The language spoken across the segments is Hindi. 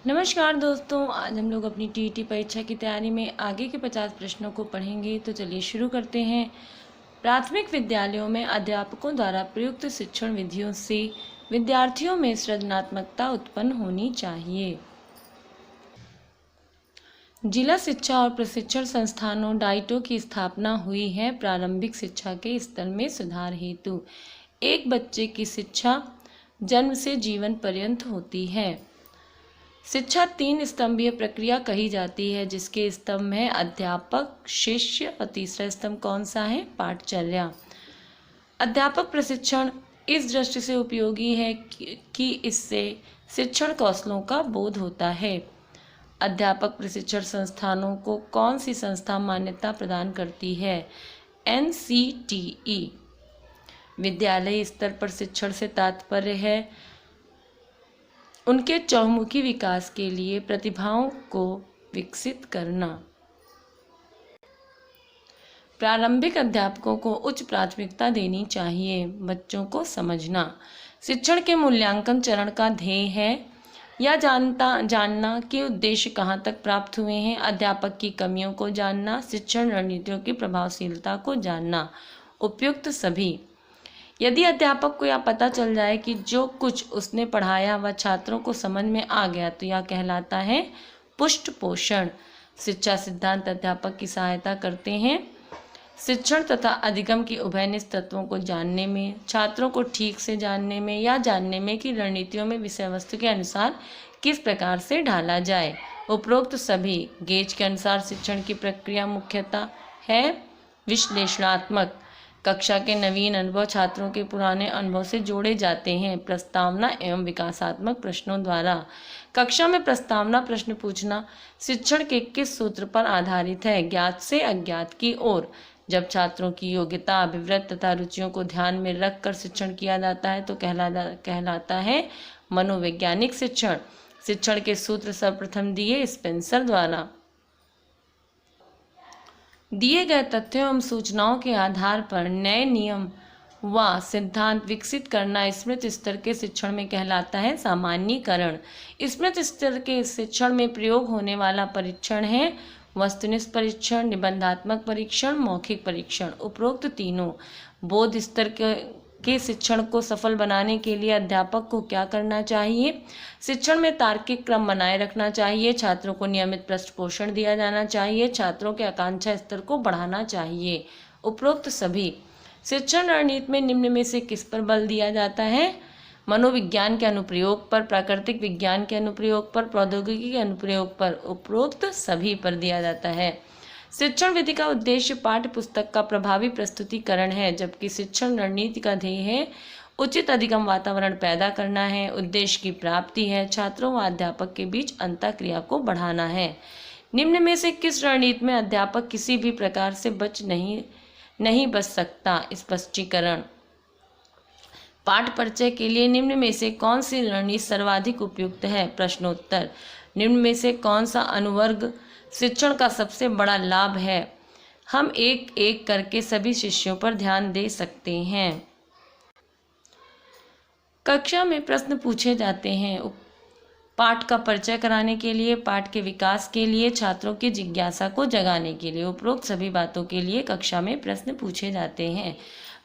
नमस्कार दोस्तों, आज हम लोग अपनी टीईटी परीक्षा की तैयारी में आगे के 50 प्रश्नों को पढ़ेंगे। तो चलिए शुरू करते हैं। प्राथमिक विद्यालयों में अध्यापकों द्वारा प्रयुक्त शिक्षण विधियों से विद्यार्थियों में सृजनात्मकता उत्पन्न होनी चाहिए। जिला शिक्षा और प्रशिक्षण संस्थानों डाइटों की स्थापना हुई है प्रारंभिक शिक्षा के स्तर में सुधार हेतु। एक बच्चे की शिक्षा जन्म से जीवन पर्यंत होती है। शिक्षा 3 स्तंभीय प्रक्रिया कही जाती है, जिसके स्तंभ है अध्यापक, शिष्य और तीसरा स्तंभ कौन सा है? पाठचर्या। अध्यापक प्रशिक्षण इस दृष्टि से उपयोगी है कि इससे शिक्षण कौशलों का बोध होता है। अध्यापक प्रशिक्षण संस्थानों को कौन सी संस्था मान्यता प्रदान करती है? NCTE। विद्यालय स्तर पर शिक्षण से तात्पर्य है उनके चहुमुखी विकास के लिए प्रतिभाओं को विकसित करना। प्रारंभिक अध्यापकों को उच्च प्राथमिकता देनी चाहिए। बच्चों को समझना। शिक्षण के मूल्यांकन चरण का ध्येय है या जानना कि उद्देश्य कहाँ तक प्राप्त हुए हैं। अध्यापक की कमियों को जानना, शिक्षण रणनीतियों की प्रभावशीलता को जानना। उपयुक्त सभी। यदि अध्यापक को यह पता चल जाए कि जो कुछ उसने पढ़ाया वह छात्रों को समझ में आ गया तो यह कहलाता है पुष्ट पोषण। शिक्षा सिद्धांत अध्यापक की सहायता करते हैं शिक्षण तथा अधिगम की उभयनिष्ठ तत्वों को जानने में, छात्रों को ठीक से जानने में या जानने में कि रणनीतियों में विषय वस्तु के अनुसार किस प्रकार से ढाला जाए। उपरोक्त सभी गेज के अनुसार शिक्षण की प्रक्रिया मुख्यतः है विश्लेषणात्मक। कक्षा के नवीन अनुभव छात्रों के पुराने अनुभव से जोड़े जाते हैं प्रस्तावना एवं विकासात्मक प्रश्नों द्वारा। कक्षा में प्रस्तावना प्रश्न पूछना शिक्षण के किस सूत्र पर आधारित है? ज्ञात से अज्ञात की ओर। जब छात्रों की योग्यता, अभिवृत्ति तथा रुचियों को ध्यान में रखकर शिक्षण किया जाता है तो कहलाता है मनोवैज्ञानिक शिक्षण। शिक्षण के सूत्र सर्वप्रथम दिए स्पेंसर द्वारा। दिए गए तथ्यों एवं सूचनाओं के आधार पर नए नियम व सिद्धांत विकसित करना स्मृति स्तर के शिक्षण में कहलाता है सामान्यीकरण। स्मृति स्तर के शिक्षण में प्रयोग होने वाला परीक्षण है वस्तुनिष्ठ परीक्षण, निबंधात्मक परीक्षण, मौखिक परीक्षण। उपरोक्त तीनों। बोध स्तर के शिक्षण को सफल बनाने के लिए अध्यापक को क्या करना चाहिए? शिक्षण में तार्किक क्रम बनाए रखना चाहिए। छात्रों को नियमित पृष्ठपोषण दिया जाना चाहिए। छात्रों के आकांक्षा स्तर को बढ़ाना चाहिए। उपरोक्त सभी। शिक्षण रणनीति में निम्न में से किस पर बल दिया जाता है? मनोविज्ञान के अनुप्रयोग पर, प्राकृतिक विज्ञान के अनुप्रयोग पर, प्रौद्योगिकी के अनुप्रयोग पर। उपरोक्त सभी पर दिया जाता है। शिक्षण विधि का उद्देश्य पाठ्य पुस्तक का प्रभावी प्रस्तुतिकरण है, जबकि शिक्षण रणनीति का ध्येय है उचित अधिगम वातावरण पैदा करना है, उद्देश्य की प्राप्ति है, छात्रों व अध्यापक के बीच अंतःक्रिया को बढ़ाना है। निम्न में से किस रणनीति में अध्यापक किसी भी प्रकार से नहीं बच सकता? स्पष्टीकरण। पाठ परिचय के लिए निम्न में से कौन सी रणनीति सर्वाधिक उपयुक्त है? प्रश्नोत्तर। निम्न में से कौन सा अनुवर्ग शिक्षण का सबसे बड़ा लाभ है? हम एक एक करके सभी शिष्यों पर ध्यान दे सकते हैं। कक्षा में प्रश्न पूछे जाते हैं पाठ का परिचय कराने के लिए, पाठ के विकास के लिए, छात्रों की जिज्ञासा को जगाने के लिए। उपरोक्त सभी बातों के लिए कक्षा में प्रश्न पूछे जाते हैं।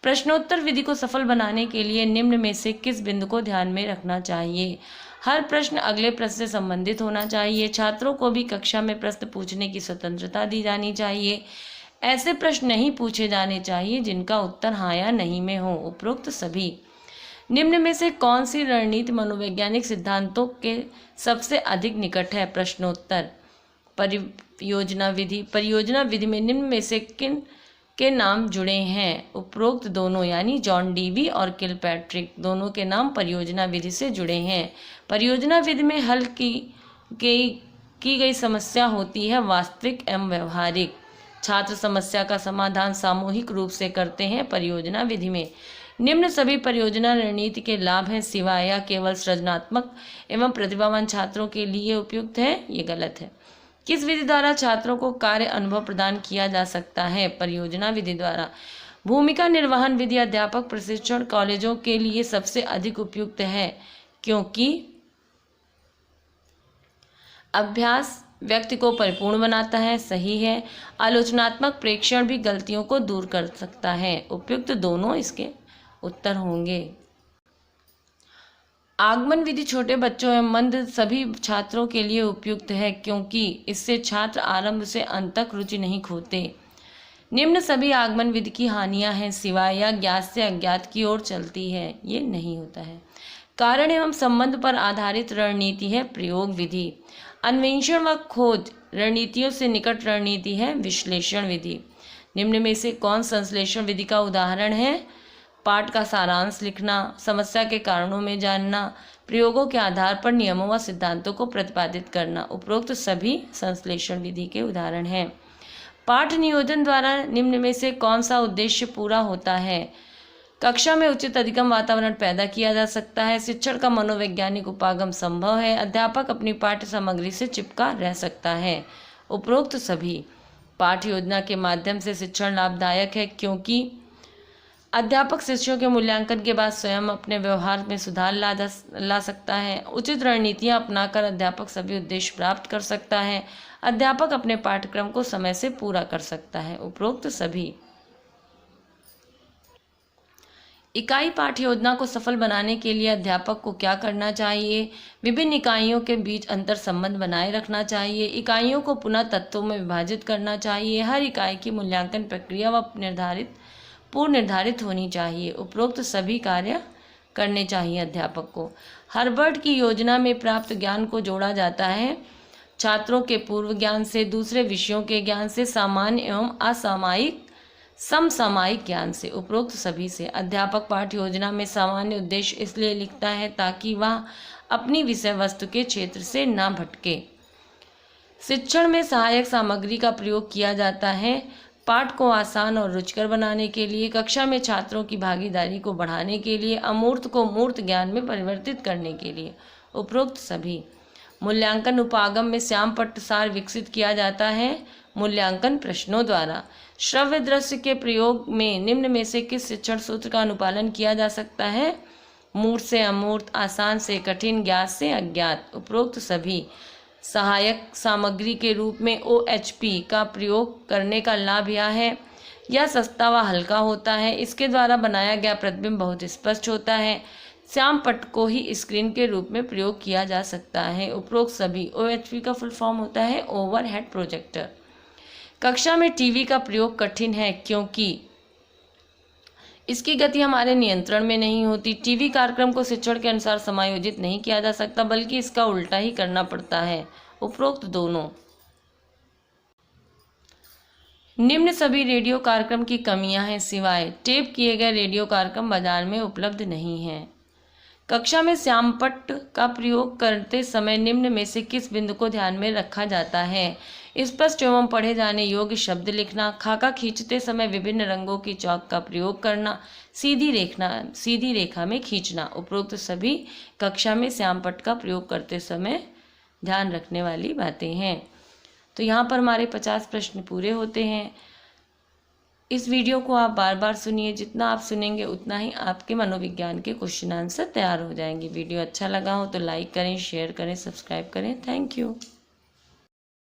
प्रश्नोत्तर विधि को सफल बनाने के लिए निम्न में से किस बिंदु को ध्यान में रखना चाहिए? हर प्रश्न अगले प्रश्न से संबंधित होना चाहिए। छात्रों को भी कक्षा में प्रश्न पूछने की स्वतंत्रता दी जानी चाहिए। ऐसे प्रश्न नहीं पूछे जाने चाहिए जिनका उत्तर हाँ या नहीं में हो। उपरोक्त सभी। निम्न में से कौन सी रणनीति मनोवैज्ञानिक सिद्धांतों के सबसे अधिक निकट है? प्रश्नोत्तर। परियोजना विधि। परियोजना विधि में निम्न में से किन के नाम जुड़े हैं? उपरोक्त दोनों यानी जॉन डीवी और किलपैट्रिक दोनों के नाम परियोजना विधि से जुड़े हैं। परियोजना विधि में हल की गई समस्या होती है वास्तविक एवं व्यवहारिक। छात्र समस्या का समाधान सामूहिक रूप से करते हैं परियोजना विधि में। निम्न सभी परियोजना रणनीति के लाभ हैं सिवाय या केवल सृजनात्मक एवं प्रतिभावान छात्रों के लिए उपयुक्त है? ये गलत है। किस विधि द्वारा छात्रों को कार्य अनुभव प्रदान किया जा सकता है? परियोजना विधि द्वारा। भूमिका निर्वहन विधि अध्यापक प्रशिक्षण कॉलेजों के लिए सबसे अधिक उपयुक्त है, क्योंकि अभ्यास व्यक्ति को परिपूर्ण बनाता है, सही है। आलोचनात्मक प्रेक्षण भी गलतियों को दूर कर सकता है। उपयुक्त दोनों इसके उत्तर होंगे। आगमन विधि छोटे बच्चों एवं मंद सभी छात्रों के लिए उपयुक्त है, क्योंकि इससे छात्र आरंभ से अंत तक रुचि नहीं खोते। निम्न सभी आगमन विधि की हानियां हैं, सिवाय या ज्ञात से अज्ञात की ओर चलती है, ये नहीं होता है। कारण एवं संबंध पर आधारित रणनीति है प्रयोग विधि। अन्वेषण व खोज रणनीतियों से निकट रणनीति है विश्लेषण विधि। निम्न में से कौन संश्लेषण विधि का उदाहरण है? पाठ का सारांश लिखना, समस्या के कारणों में जानना, प्रयोगों के आधार पर नियमों व सिद्धांतों को प्रतिपादित करना। उपरोक्त सभी संश्लेषण विधि के उदाहरण हैं। पाठ नियोजन द्वारा निम्न में से कौन सा उद्देश्य पूरा होता है? कक्षा में उचित अधिगम वातावरण पैदा किया जा सकता है। शिक्षण का मनोवैज्ञानिक उपागम संभव है। अध्यापक अपनी पाठ्य सामग्री से चिपका रह सकता है। उपरोक्त सभी पाठ योजना के माध्यम से शिक्षण लाभदायक है, क्योंकि अध्यापक शिष्यों के मूल्यांकन के बाद स्वयं अपने व्यवहार में सुधार ला सकता है। उचित रणनीतियां अपनाकर अध्यापक सभी उद्देश्य प्राप्त कर सकता है। अध्यापक अपने पाठ्यक्रम को समय से पूरा कर सकता है। उपरोक्त सभी। इकाई पाठ योजना को सफल बनाने के लिए अध्यापक को क्या करना चाहिए? विभिन्न इकाइयों के बीच अंतर संबंध बनाए रखना चाहिए। इकाइयों को पुनः तत्वों में विभाजित करना चाहिए। हर इकाई की मूल्यांकन प्रक्रिया व पूर्व निर्धारित होनी चाहिए। उपरोक्त सभी कार्य करने चाहिए अध्यापक को। हार्वर्ड की योजना में प्राप्त ज्ञान को जोड़ा जाता है छात्रों के पूर्व ज्ञान से, दूसरे विषयों के ज्ञान से, सामान्य एवं असामयिक समसामयिक ज्ञान से। उपरोक्त सभी से। अध्यापक पाठ योजना में सामान्य उद्देश्य इसलिए लिखता है ताकि वह अपनी विषय वस्तु के क्षेत्र से ना भटके। शिक्षण में सहायक सामग्री का प्रयोग किया जाता है पाठ को आसान और रुचिकर बनाने के लिए, कक्षा में छात्रों की भागीदारी को बढ़ाने के लिए, अमूर्त को मूर्त ज्ञान में परिवर्तित करने के लिए। उपरोक्त सभी। मूल्यांकन उपागम में श्यामपट्ट सार विकसित किया जाता है मूल्यांकन प्रश्नों द्वारा। श्रव्य दृश्य के प्रयोग में निम्न में से किस शिक्षण सूत्र का अनुपालन किया जा सकता है? मूर्त से अमूर्त, आसान से कठिन, ज्ञात से अज्ञात। उपरोक्त सभी। सहायक सामग्री के रूप में OHP का प्रयोग करने का लाभ यह है, यह सस्ता व हल्का होता है। इसके द्वारा बनाया गया प्रतिबिंब बहुत स्पष्ट होता है। श्यामपट्ट को ही स्क्रीन के रूप में प्रयोग किया जा सकता है। उपरोक्त सभी। OHP का फुल फॉर्म होता है ओवरहेड प्रोजेक्टर। कक्षा में टीवी का प्रयोग कठिन है, क्योंकि इसकी गति हमारे नियंत्रण में नहीं होती। टीवी कार्यक्रम को शिक्षण के अनुसार समायोजित नहीं किया जा सकता, बल्कि इसका उल्टा ही करना पड़ता है। उपरोक्त दोनों। निम्न सभी रेडियो कार्यक्रम की कमियां हैं, सिवाय टेप किए गए रेडियो कार्यक्रम बाजार में उपलब्ध नहीं हैं। कक्षा में श्यामपट्ट का प्रयोग करते समय निम्न में से किस बिंदु को ध्यान में रखा जाता है? स्पष्ट एवं पढ़े जाने योग्य शब्द लिखना, खाका खींचते समय विभिन्न रंगों की चौक का प्रयोग करना, सीधी रेखा में खींचना। उपरोक्त सभी कक्षा में श्यामपट्ट का प्रयोग करते समय ध्यान रखने वाली बातें हैं। तो यहाँ पर हमारे 50 प्रश्न पूरे होते हैं। इस वीडियो को आप बार बार सुनिए, जितना आप सुनेंगे उतना ही आपके मनोविज्ञान के क्वेश्चन आंसर तैयार हो जाएंगे। वीडियो अच्छा लगा हो तो लाइक करें, शेयर करें, सब्सक्राइब करें। Thank you.